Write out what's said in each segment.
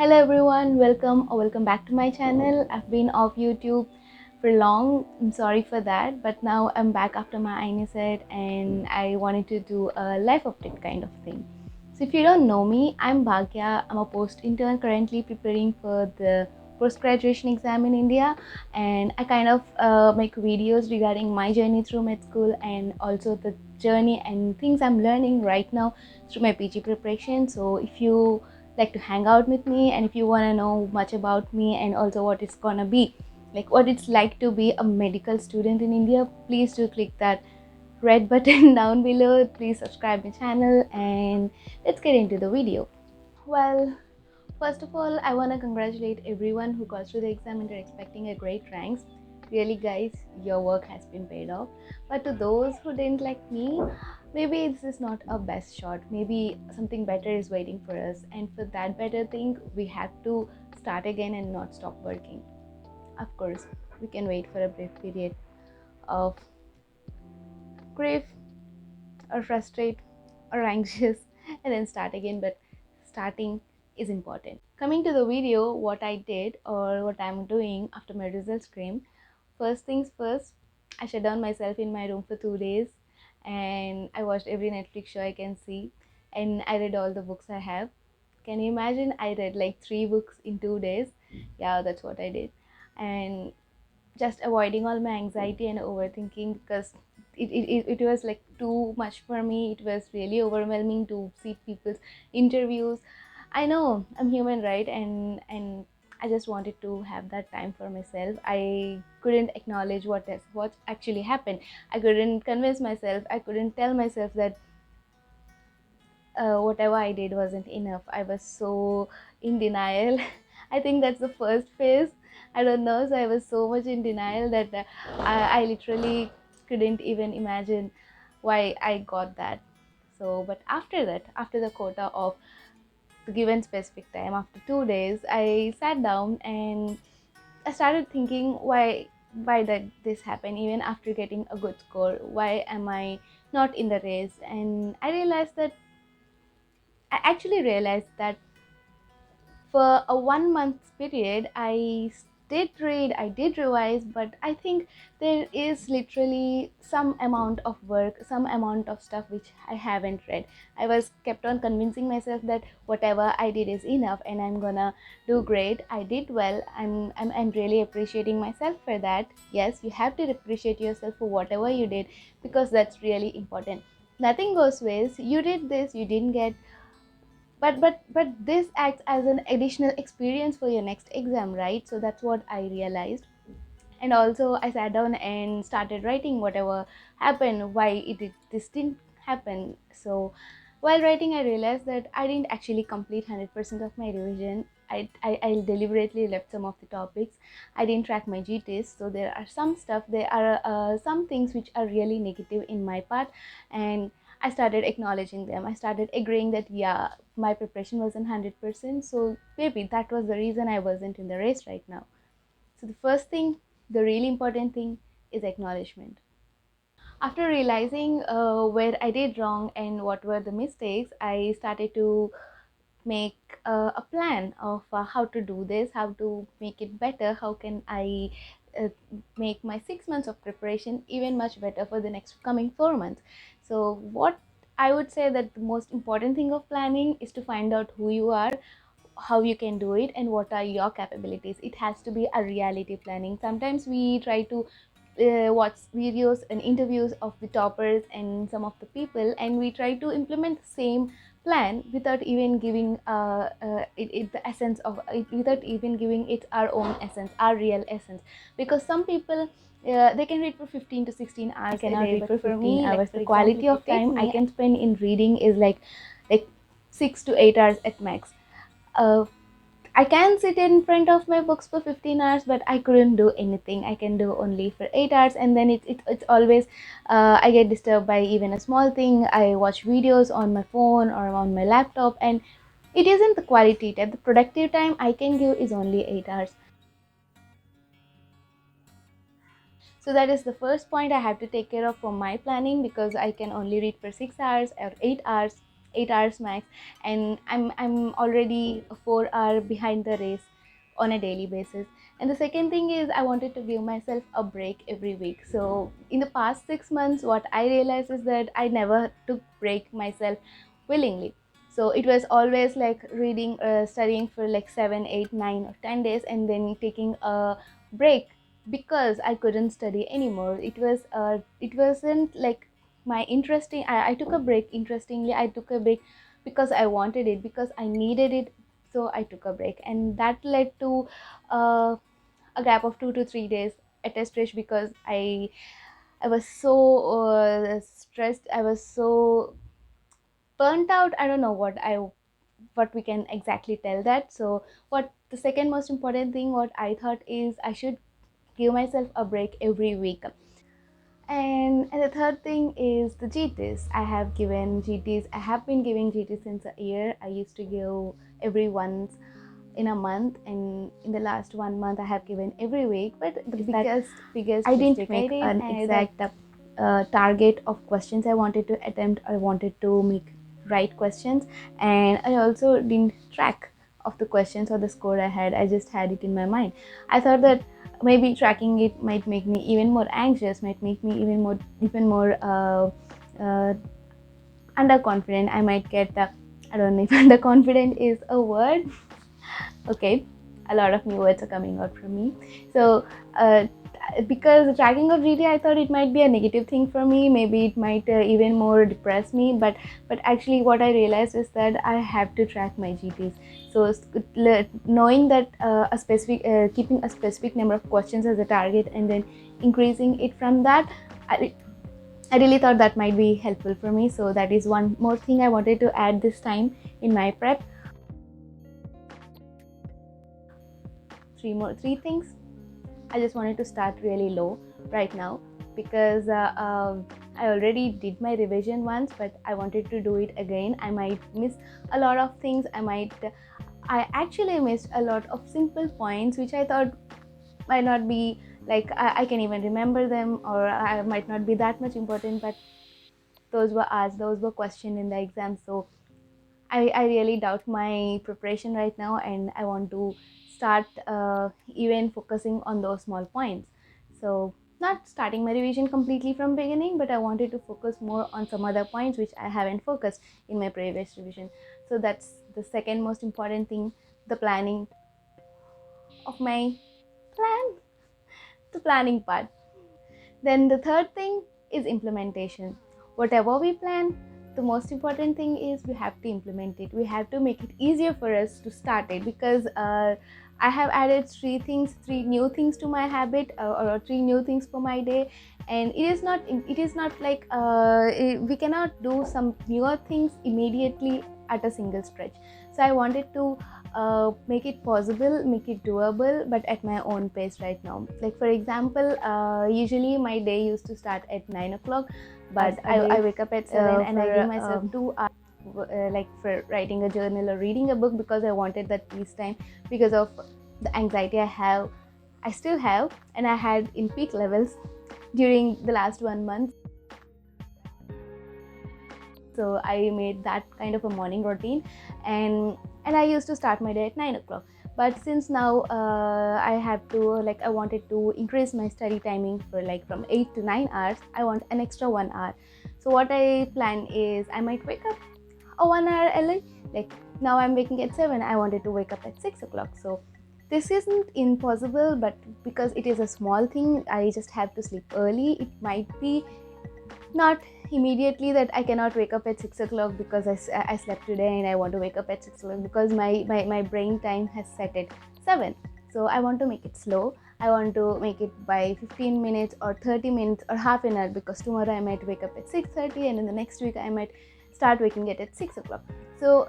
Hello everyone, welcome back to my channel. I've been off YouTube for long. I'm sorry for that, but now I'm back after my Inicet and I wanted to do a life update kind of thing. So if you don't know me, I'm Bhagya. I'm a post intern currently preparing for the post-graduation exam in India, and I kind of make videos regarding my journey through med school and also the journey and things I'm learning right now through my PG preparation. So if you like to hang out with me and if you want to know much about me and also what it's gonna be like, what it's like to be a medical student in India, please do click that red button down below. Please subscribe my channel and let's get into the video. Well, first of all, I want to congratulate everyone who got through the exam and are expecting a great ranks. Really guys, your work has been paid off. But to those who didn't like me, maybe this is not a best shot. Maybe something better is waiting for us, and for that better thing we have to start again and not stop working. Of course, we can wait for a brief period of grief or frustrate or anxious and then start again, but starting is important. Coming to the video, what I did or what I'm doing after my results came. First things first, I shut down myself in my room for 2 days and I watched every Netflix show I can see, and I read all the books I have. Can you imagine? I read like 3 books in 2 days. Yeah, that's what I did. And just avoiding all my anxiety and overthinking, because it was like too much for me. It was really overwhelming to see people's interviews. I know I'm human, right? And I just wanted to have that time for myself. I couldn't acknowledge what actually happened. I couldn't convince myself. I couldn't tell myself that whatever I did wasn't enough. I was so in denial. I think that's the first phase. I don't know. So I was so much in denial that I literally couldn't even imagine why I got that. So, but after that, after the quota of the given specific time, after 2 days, I sat down and I started thinking why did this happen even after getting a good score? Why am I not in the race? And I actually realized that for a 1 month period, did read, I did revise, but I think there is literally some amount of work, some amount of stuff which I haven't read. I was kept on convincing myself that whatever I did is enough and I'm gonna do great. I did well. I'm really appreciating myself for that. Yes, you have to appreciate yourself for whatever you did, because that's really important. Nothing goes waste. You did this, you didn't get, but this acts as an additional experience for your next exam, right? So that's what I realized. And also I sat down and started writing whatever happened, why this didn't happen. So while writing, I realized that I didn't actually complete 100% of my revision. I deliberately left some of the topics. I didn't track my GTs, so there are some stuff, there are some things which are really negative in my part, and I started acknowledging them. I started agreeing that yeah, my preparation wasn't 100%, so maybe that was the reason I wasn't in the race right now. So the first thing, the really important thing, is acknowledgement. After realizing where I did wrong and what were the mistakes, I started to make a plan of how to do this, how to make it better, how can I uh, make my 6 months of preparation even much better for the next coming 4 months. So what I would say that the most important thing of planning is to find out who you are, how you can do it, and what are your capabilities. It has to be a reality planning. Sometimes we try to watch videos and interviews of the toppers and some of the people, and we try to implement the same plan without even giving it the essence of it, without even giving it our own essence, our real essence. Because some people, they can read for 15 to 16 hours. I cannot read for 15 hours. The quality of time I can spend in reading is like 6 to 8 hours at max. uh, I can sit in front of my books for 15 hours, but I couldn't do anything. I can do only for 8 hours, and then it's always, I get disturbed by even a small thing. I watch videos on my phone or on my laptop, and it isn't the quality time. The productive time I can give is only 8 hours. So that is the first point I have to take care of for my planning, because I can only read for 6 hours or 8 hours. 8 hours max, and I'm already 4 hour behind the race on a daily basis. And the second thing is I wanted to give myself a break every week. So in the past 6 months, what I realized is that I never took break myself willingly. So it was always like reading, studying for like 7, 8, 9 or 10 days, and then taking a break because I couldn't study anymore. It wasn't like my interesting. I took a break. Interestingly, I took a break because I wanted it, because I needed it. So I took a break, and that led to uh, a gap of 2 to 3 days at a stretch, because I was so stressed. I was so burnt out. I don't know what we can exactly tell that. So what the second most important thing what I thought is I should give myself a break every week. And the third thing is the GTs. I have given GTs. I have been giving GTs since a year. I used to give every once in a month, and in the last 1 month I have given every week. But the biggest I didn't make an exact target of questions I wanted to attempt. I wanted to make right questions, and I also didn't track of the questions or the score I had. I just had it in my mind. I thought that maybe tracking it might make me even more anxious, might make me even more underconfident. I might get I don't know if underconfident is a word. Okay, a lot of new words are coming out from me. So because the tracking of GT, I thought it might be a negative thing for me. Maybe it might even more depress me. But actually, what I realized is that I have to track my GTs. So knowing that keeping a specific number of questions as a target, and then increasing it from that, I really thought that might be helpful for me. So that is one more thing I wanted to add this time in my prep. Three things. I just wanted to start really low right now, because I already did my revision once, but I wanted to do it again. I might miss a lot of things. I actually missed a lot of simple points which I thought might not be like I can even remember them, or I might not be that much important, but those were asked, those were questioned in the exam. So I really doubt my preparation right now, and I want to start even focusing on those small points. So not starting my revision completely from beginning, but I wanted to focus more on some other points which I haven't focused in my previous revision. So that's the second most important thing, the planning of my plan, the planning part. Then the third thing is implementation. Whatever we plan, the most important thing is we have to implement it. We have to make it easier for us to start it, because I have added three new things to my habit, or three new things for my day, and it is not like we cannot do some newer things immediately at a single stretch. So I wanted to make it possible, make it doable, but at my own pace right now. Like for example, usually my day used to start at 9 o'clock, but I wake up at 7 and I give myself 2 hours like for writing a journal or reading a book, because I wanted that peace time, because of the anxiety I still have, and I had in peak levels during the last 1 month. So I made that kind of a morning routine, and I used to start my day at 9 o'clock. But since now I have to, like, I wanted to increase my study timing for like from 8 to 9 hours. I want an extra 1 hour. So what I plan is I might wake up a 1 hour early. Like now I'm waking at 7, I wanted to wake up at 6 o'clock. So this isn't impossible, but because it is a small thing, I just have to sleep early. It might be not immediately that I cannot wake up at 6 o'clock because I slept today and I want to wake up at 6 o'clock, because my brain time has set at 7. So I want to make it slow. I want to make it by 15 minutes or 30 minutes or half an hour, because tomorrow I might wake up at 6:30, and in the next week I might start waking it at 6 o'clock. So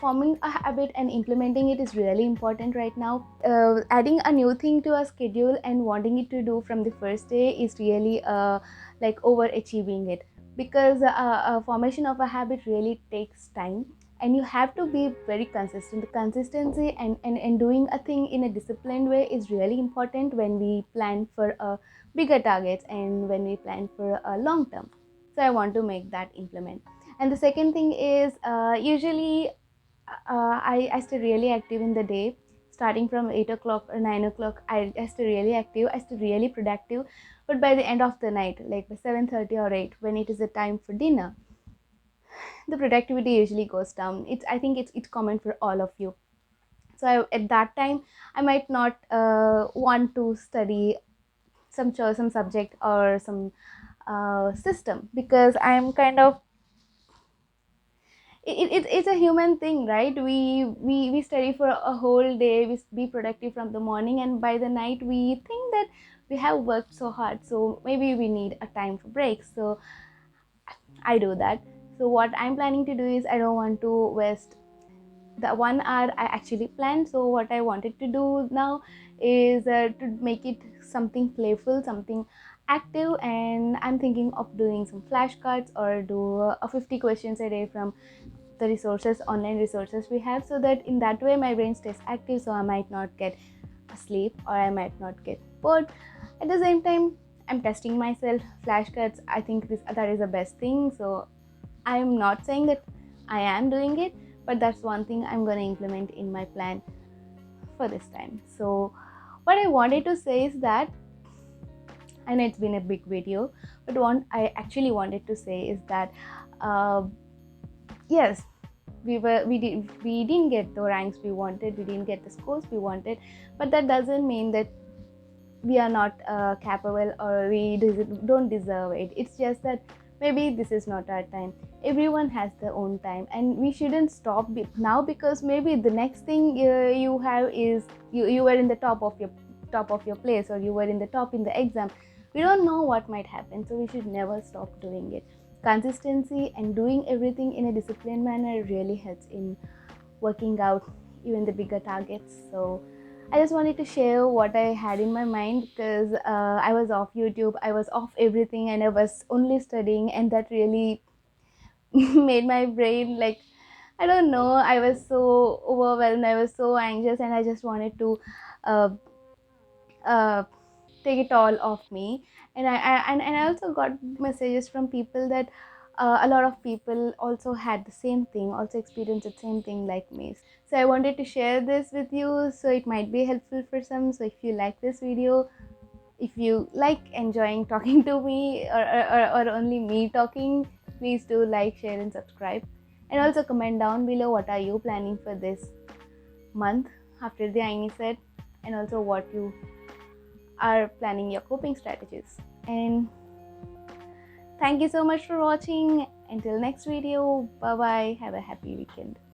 forming a habit and implementing it is really important right now. Adding a new thing to a schedule and wanting it to do from the first day is really like overachieving it, because a formation of a habit really takes time, and you have to be very consistent. The consistency and doing a thing in a disciplined way is really important when we plan for bigger targets and when we plan for a long term. So I want to make that implement. And the second thing is, usually I stay really active in the day, starting from 8 o'clock or 9 o'clock. I stay really active, I stay really productive. But by the end of the night, like by 7:30 or 8, when it is the time for dinner, the productivity usually goes down. I think it's common for all of you. So at that time, I might not want to study some subject or some system, because I'm kind of, it's a human thing, right? We study for a whole day, we be productive from the morning, and by the night we think that we have worked so hard, so maybe we need a time for breaks. So I do that. So what I'm planning to do is, I don't want to waste the 1 hour I actually planned. So what I wanted to do now is to make it something playful, something active, and I'm thinking of doing some flashcards or do a 50 questions a day from the resources, online resources we have, so that in that way my brain stays active, so I might not get asleep or I might not get bored. At the same time, I'm testing myself. Flashcards, I think that is the best thing. So I'm not saying that I am doing it, but that's one thing I'm going to implement in my plan for this time. So what I wanted to say is that, I know it's been a big video, but what I actually wanted to say is that, uh, yes, we didn't get the ranks we wanted, we didn't get the scores we wanted, but that doesn't mean that we are not capable or we don't deserve it. It's just that maybe this is not our time. Everyone has their own time, and we shouldn't stop now, because maybe the next thing you have is, you were in the top of your place, or you were in the top in the exam. We don't know what might happen, so we should never stop doing it. Consistency and doing everything in a disciplined manner really helps in working out even the bigger targets. So I just wanted to share what I had in my mind, because I was off YouTube, I was off everything, and I was only studying, and that really made my brain like, I don't know, I was so overwhelmed, I was so anxious, and I just wanted to uh, uh, take it all off me. And I also got messages from people that a lot of people also had the same thing, also experienced the same thing like me. So I wanted to share this with you, so it might be helpful for some. So if you like this video, if you like enjoying talking to me, or only me talking, please do like, share and subscribe. And also comment down below, what are you planning for this month after the Inicet, and also what you are planning your coping strategies. And thank you so much for watching. Until next video, bye bye, have a happy weekend.